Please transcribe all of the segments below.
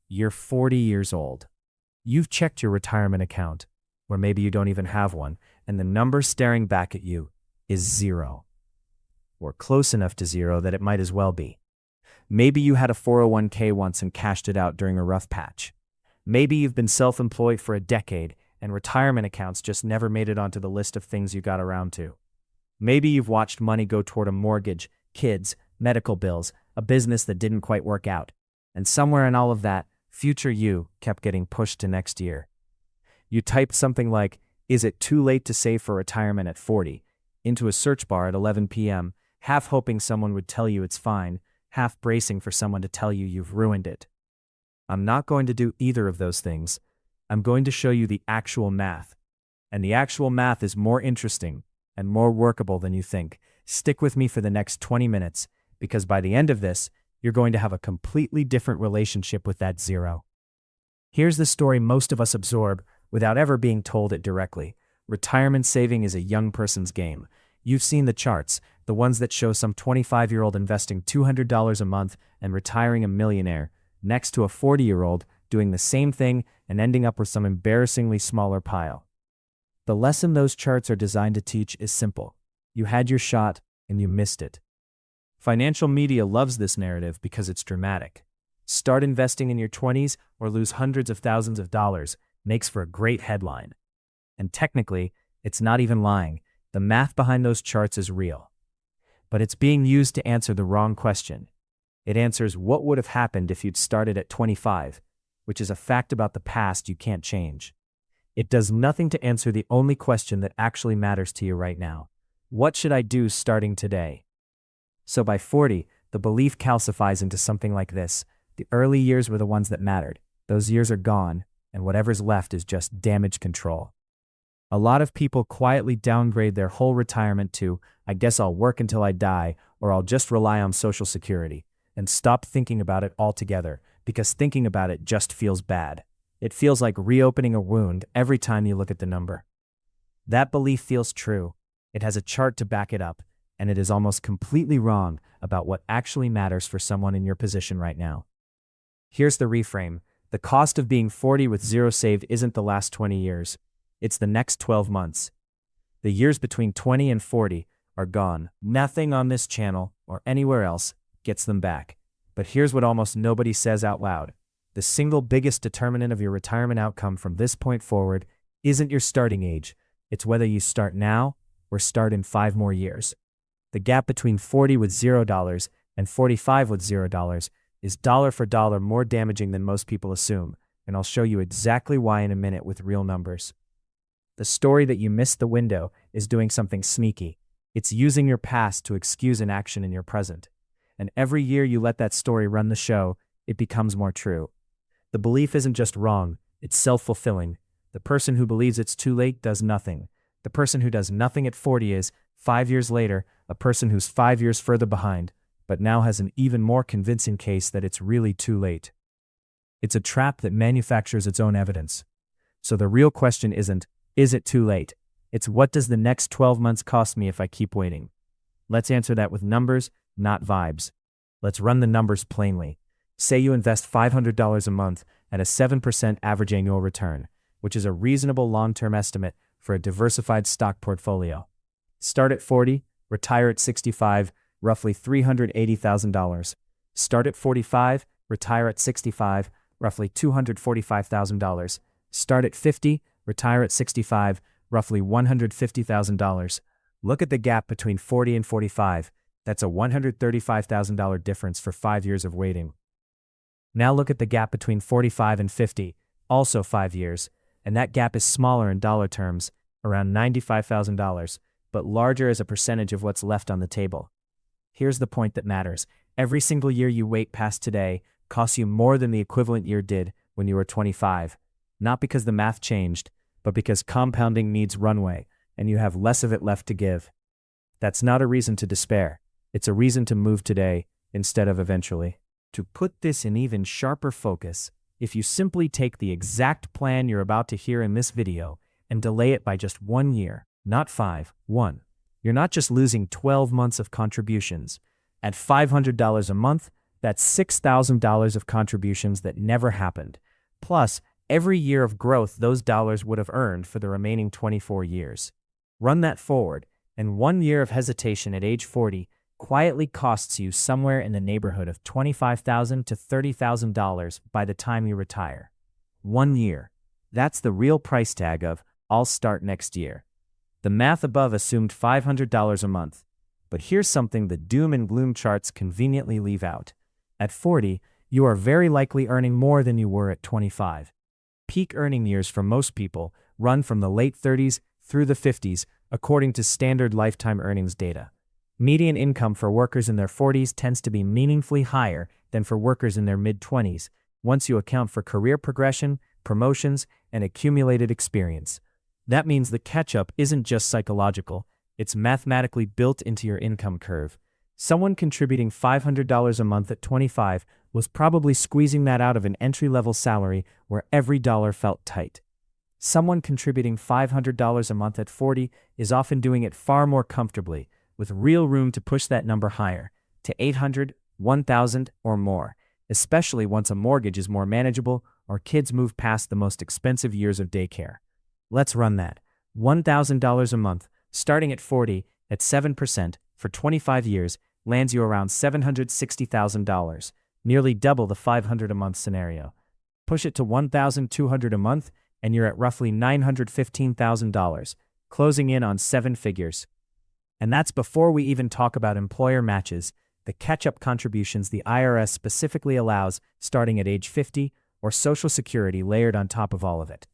You're 40 years old. You've checked your retirement account, or maybe you don't even have one, and the number staring back at you is zero, or close enough to zero that it might as well be. Maybe you had a 401k once and cashed it out during a rough patch. Maybe you've been self-employed for a decade and retirement accounts just never made it onto the list of things you got around to. Maybe you've watched money go toward a mortgage, kids, medical bills, a business that didn't quite work out. And somewhere in all of that, future you kept getting pushed to next year. You typed something like, "Is it too late to save for retirement at 40?" into a search bar at 11 p.m., half hoping someone would tell you it's fine, half bracing for someone to tell you you've ruined it. I'm not going to do either of those things. I'm going to show you the actual math. And the actual math is more interesting and more workable than you think. Stick with me for the next 20 minutes, because by the end of this, you're going to have a completely different relationship with that zero. Here's the story most of us absorb without ever being told it directly. Retirement saving is a young person's game. You've seen the charts, the ones that show some 25-year-old investing $200 a month and retiring a millionaire, next to a 40-year-old doing the same thing and ending up with some embarrassingly smaller pile. The lesson those charts are designed to teach is simple. You had your shot and you missed it. Financial media loves this narrative because it's dramatic. Start investing in your 20s or lose hundreds of thousands of dollars makes for a great headline. And technically, it's not even lying. The math behind those charts is real. But it's being used to answer the wrong question. It answers what would have happened if you'd started at 25, which is a fact about the past you can't change. It does nothing to answer the only question that actually matters to you right now. What should I do starting today? So by 40, the belief calcifies into something like this. The early years were the ones that mattered. Those years are gone, and whatever's left is just damage control. A lot of people quietly downgrade their whole retirement to, "I guess I'll work until I die, or I'll just rely on Social Security," and stop thinking about it altogether, because thinking about it just feels bad. It feels like reopening a wound every time you look at the number. That belief feels true. It has a chart to back it up, and it is almost completely wrong about what actually matters for someone in your position right now. Here's the reframe. The cost of being 40 with zero saved isn't the last 20 years. It's the next 12 months. The years between 20 and 40 are gone. Nothing on this channel or anywhere else gets them back. But here's what almost nobody says out loud. The single biggest determinant of your retirement outcome from this point forward isn't your starting age. It's whether you start now or start in 5 more years. The gap between 40 with $0 and 45 with $0 is dollar for dollar more damaging than most people assume, and I'll show you exactly why in a minute with real numbers. The story that you missed the window is doing something sneaky. It's using your past to excuse an action in your present. And every year you let that story run the show, it becomes more true. The belief isn't just wrong, it's self-fulfilling. The person who believes it's too late does nothing. The person who does nothing at 40 is, 5 years later, a person who's 5 years further behind, but now has an even more convincing case that it's really too late. It's a trap that manufactures its own evidence. So the real question isn't, is it too late? It's what does the next 12 months cost me if I keep waiting? Let's answer that with numbers, not vibes. Let's run the numbers plainly. Say you invest $500 a month at a 7% average annual return, which is a reasonable long-term estimate for a diversified stock portfolio. Start at 40, retire at 65, roughly $380,000. Start at 45, retire at 65, roughly $245,000. Start at 50, retire at 65, roughly $150,000. Look at the gap between 40 and 45. That's a $135,000 difference for 5 years of waiting. Now look at the gap between 45 and 50, also 5 years, and that gap is smaller in dollar terms, around $95,000, but larger as a percentage of what's left on the table. Here's the point that matters. Every single year you wait past today costs you more than the equivalent year did when you were 25. Not because the math changed, but because compounding needs runway, and you have less of it left to give. That's not a reason to despair. It's a reason to move today instead of eventually. To put this in even sharper focus, if you simply take the exact plan you're about to hear in this video and delay it by just 1 year, not 5, 1, you're not just losing 12 months of contributions. At $500 a month, That's $6,000 of contributions that never happened, plus every year of growth those dollars would have earned for the remaining 24 years. Run that forward, and 1 year of hesitation at age 40 quietly costs you somewhere in the neighborhood of $25,000 to $30,000 by the time you retire. 1 year. That's the real price tag of, I'll start next year. The math above assumed $500 a month, but here's something the doom and gloom charts conveniently leave out. At 40, you are very likely earning more than you were at 25. Peak earning years for most people run from the late 30s through the 50s, according to standard lifetime earnings data. Median income for workers in their 40s tends to be meaningfully higher than for workers in their mid-20s, once you account for career progression, promotions, and accumulated experience. That means the catch-up isn't just psychological, it's mathematically built into your income curve. Someone contributing $500 a month at 25 was probably squeezing that out of an entry-level salary where every dollar felt tight. Someone contributing $500 a month at 40 is often doing it far more comfortably, with real room to push that number higher, to $800, $1,000, or more, especially once a mortgage is more manageable or kids move past the most expensive years of daycare. Let's run that. $1,000 a month, starting at 40, at 7%, for 25 years, lands you around $760,000, nearly double the $500 a month scenario. Push it to $1,200 a month, and you're at roughly $915,000, closing in on 7 figures. And that's before we even talk about employer matches, the catch-up contributions the IRS specifically allows starting at age 50, or Social Security layered on top of all of it.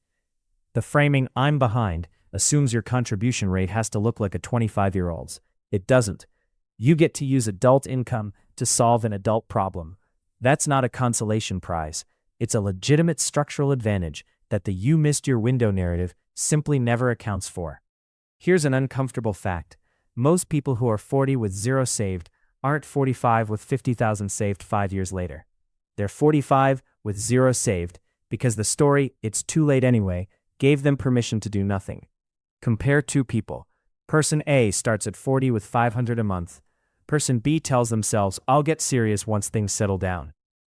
The framing "I'm behind" assumes your contribution rate has to look like a 25-year-old's. It doesn't. You get to use adult income to solve an adult problem. That's not a consolation prize. It's a legitimate structural advantage that the "you missed your window" narrative simply never accounts for. Here's an uncomfortable fact. Most people who are 40 with zero saved aren't 45 with 50,000 saved 5 years later. They're 45 with zero saved because the story "it's too late anyway" gave them permission to do nothing. Compare two people. Person A starts at 40 with $500 a month. Person B tells themselves, "I'll get serious once things settle down,"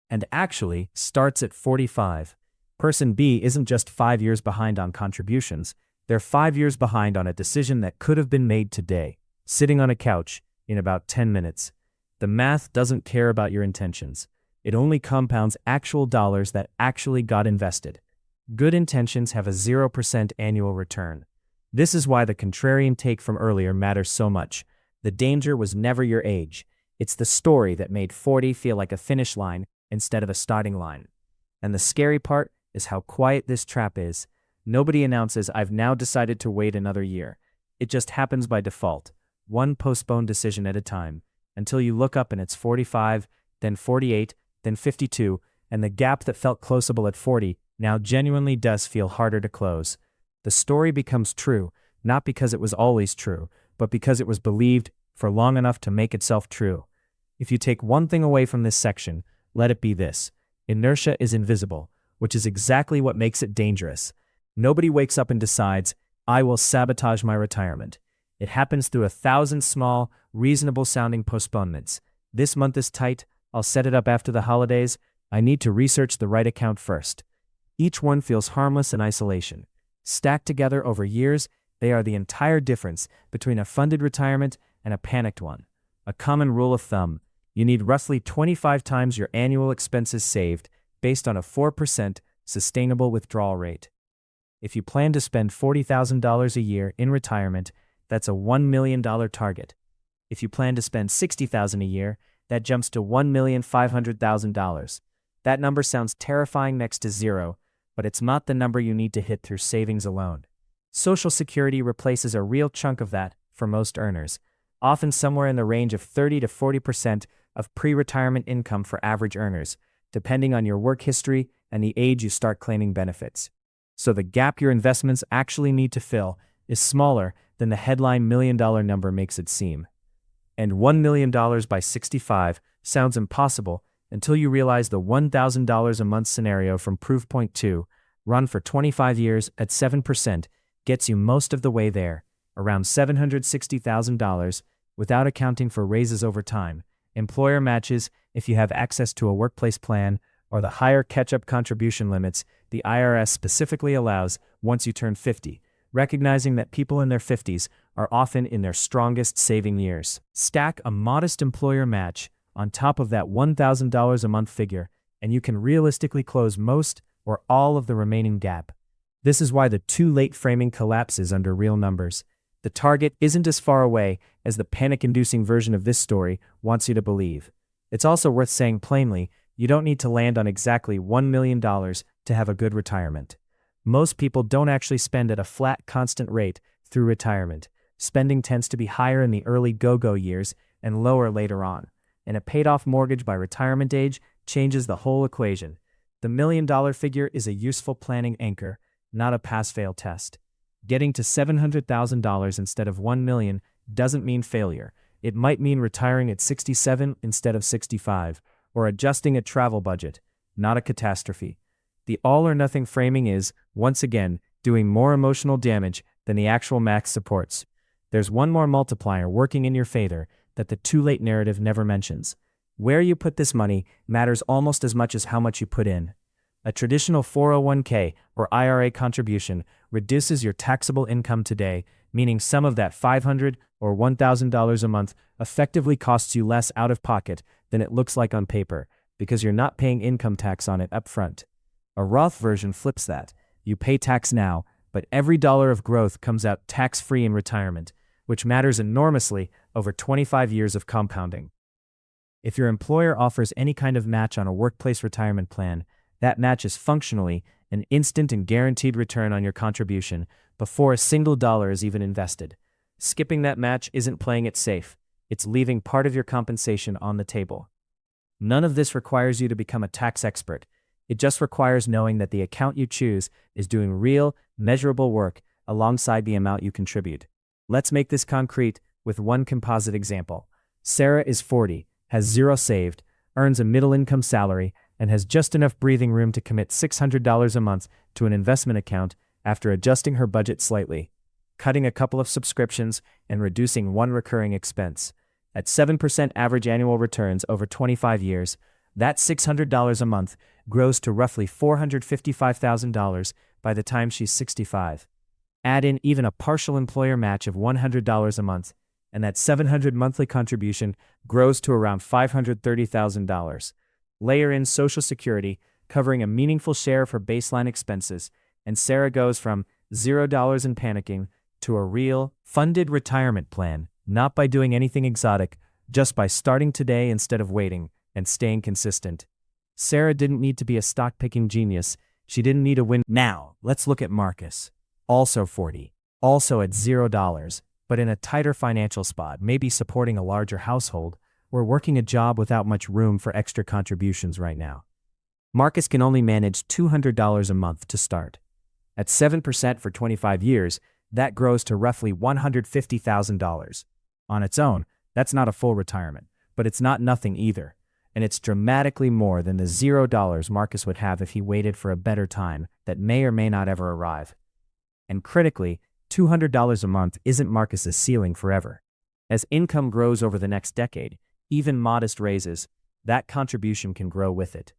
and actually starts at 45. Person B isn't just 5 years behind on contributions, they're 5 years behind on a decision that could have been made today, sitting on a couch, in about 10 minutes. The math doesn't care about your intentions. It only compounds actual dollars that actually got invested. Good intentions have a 0% annual return. This is why the contrarian take from earlier matters so much. The danger was never your age. It's the story that made 40 feel like a finish line instead of a starting line. And the scary part is how quiet this trap is. Nobody announces, "I've now decided to wait another year." It just happens by default, one postponed decision at a time, until you look up and it's 45, then 48, then 52, and the gap that felt closable at 40 now genuinely does feel harder to close. The story becomes true, not because it was always true, but because it was believed for long enough to make itself true. If you take one thing away from this section, let it be this: inertia is invisible, which is exactly what makes it dangerous. Nobody wakes up and decides, "I will sabotage my retirement." It happens through 1,000 small, reasonable-sounding postponements. This month is tight, I'll set it up after the holidays, I need to research the right account first. Each one feels harmless in isolation. Stacked together over years, they are the entire difference between a funded retirement and a panicked one. A common rule of thumb: you need roughly 25 times your annual expenses saved based on a 4% sustainable withdrawal rate. If you plan to spend $40,000 a year in retirement, that's a $1 million target. If you plan to spend $60,000 a year, that jumps to $1,500,000. That number sounds terrifying next to zero, but it's not the number you need to hit through savings alone. Social Security replaces a real chunk of that for most earners, often somewhere in the range of 30 to 40% of pre-retirement income for average earners, depending on your work history and the age you start claiming benefits. So the gap your investments actually need to fill is smaller than the headline $1 million number makes it seem. And $1 million by 65 sounds impossible until you realize the $1,000 a month scenario from Proof Point 2, run for 25 years at 7%, gets you most of the way there, around $760,000, without accounting for raises over time, employer matches if you have access to a workplace plan, or the higher catch-up contribution limits the IRS specifically allows once you turn 50, recognizing that people in their 50s are often in their strongest saving years. Stack a modest employer match on top of that $1,000 a month figure, and you can realistically close most or all of the remaining gap. This is why the too late framing collapses under real numbers. The target isn't as far away as the panic-inducing version of this story wants you to believe. It's also worth saying plainly, you don't need to land on exactly $1 million to have a good retirement. Most people don't actually spend at a flat, constant rate through retirement. Spending tends to be higher in the early go-go years and lower later on. And a paid-off mortgage by retirement age changes the whole equation. The $1 million figure is a useful planning anchor, not a pass-fail test. Getting to $700,000 instead of $1 million doesn't mean failure. It might mean retiring at 67 instead of 65, or adjusting a travel budget, not a catastrophe. The all-or-nothing framing is, once again, doing more emotional damage than the actual max supports. There's one more multiplier working in your favor that the too-late narrative never mentions. Where you put this money matters almost as much as how much you put in. A traditional 401k or IRA contribution reduces your taxable income today, meaning some of that $500 or $1,000 a month effectively costs you less out of pocket than it looks like on paper, because you're not paying income tax on it up front. A Roth version flips that. You pay tax now, but every dollar of growth comes out tax-free in retirement, which matters enormously over 25 years of compounding. If your employer offers any kind of match on a workplace retirement plan, that match is functionally an instant and guaranteed return on your contribution before a single dollar is even invested. Skipping that match isn't playing it safe. It's leaving part of your compensation on the table. None of this requires you to become a tax expert. It just requires knowing that the account you choose is doing real, measurable work alongside the amount you contribute. Let's make this concrete with one composite example. Sarah is 40, has zero saved, earns a middle-income salary, and has just enough breathing room to commit $600 a month to an investment account after adjusting her budget slightly, cutting a couple of subscriptions, and reducing one recurring expense. At 7% average annual returns over 25 years, that $600 a month grows to roughly $455,000 by the time she's 65. Add in even a partial employer match of $100 a month, and that $700 monthly contribution grows to around $530,000. Layer in Social Security, covering a meaningful share of her baseline expenses, and Sarah goes from $0 and panicking to a real, funded retirement plan, not by doing anything exotic, just by starting today instead of waiting, and staying consistent. Sarah didn't need to be a stock-picking genius. She didn't need a win. Now, let's look at Marcus. Also 40. Also at $0, but in a tighter financial spot, maybe supporting a larger household, or working a job without much room for extra contributions right now. Marcus can only manage $200 a month to start. At 7% for 25 years, that grows to roughly $150,000. On its own, that's not a full retirement, but it's not nothing either. And it's dramatically more than the $0 Marcus would have if he waited for a better time that may or may not ever arrive. And critically, $200 a month isn't Marcus's ceiling forever. As income grows over the next decade, even modest raises, that contribution can grow with it.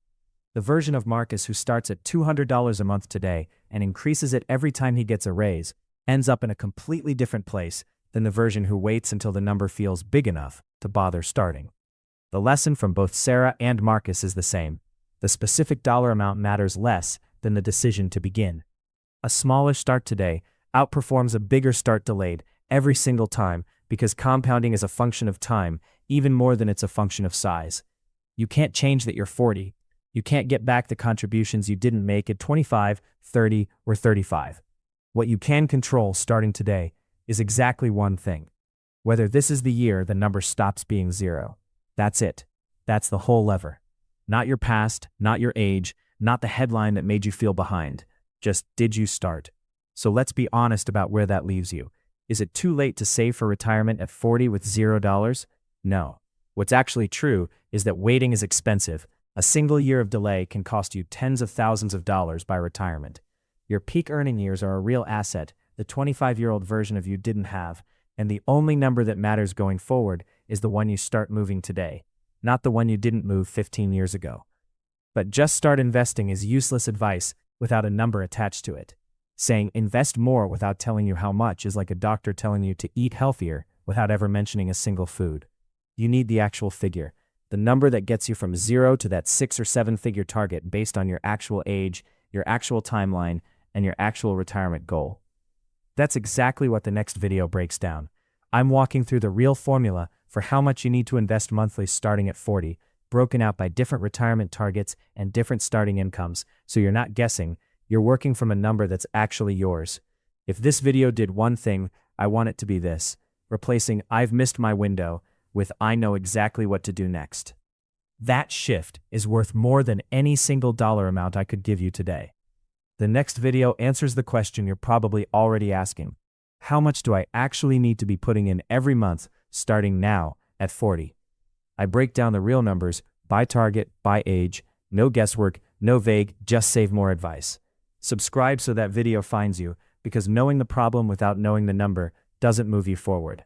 The version of Marcus who starts at $200 a month today and increases it every time he gets a raise ends up in a completely different place than the version who waits until the number feels big enough to bother starting. The lesson from both Sarah and Marcus is the same. The specific dollar amount matters less than the decision to begin. A smallish start today outperforms a bigger start delayed every single time, because compounding is a function of time even more than it's a function of size. You can't change that you're 40. You can't get back the contributions you didn't make at 25, 30, or 35. What you can control starting today is exactly one thing: whether this is the year the number stops being 0. That's it. That's the whole lever. Not your past, not your age, not the headline that made you feel behind. Just, did you start? So let's be honest about where that leaves you. Is it too late to save for retirement at 40 with $0? No. What's actually true is that waiting is expensive. A single year of delay can cost you tens of thousands of dollars by retirement. Your peak earning years are a real asset the 25-year-old version of you didn't have, and the only number that matters going forward is the one you start moving today. not the one you didn't move 15 years ago. But just start investing is useless advice without a number attached to it. Saying invest more without telling you how much is like a doctor telling you to eat healthier without ever mentioning a single food. You need the actual figure, the number that gets you from 0 to that 6 or 7 figure target based on your actual age, your actual timeline, and your actual retirement goal. That's exactly what the next video breaks down. I'm walking through the real formula for how much you need to invest monthly starting at 40, broken out by different retirement targets and different starting incomes, so you're not guessing, you're working from a number that's actually yours. If this video did one thing, I want it to be this: replacing "I've missed my window" with "I know exactly what to do next." That shift is worth more than any single dollar amount I could give you today. The next video answers the question you're probably already asking. How much do I actually need to be putting in every month, starting now, at 40? I break down the real numbers, by target, by age, no guesswork, no vague, just save more advice. Subscribe so that video finds you, because knowing the problem without knowing the number doesn't move you forward.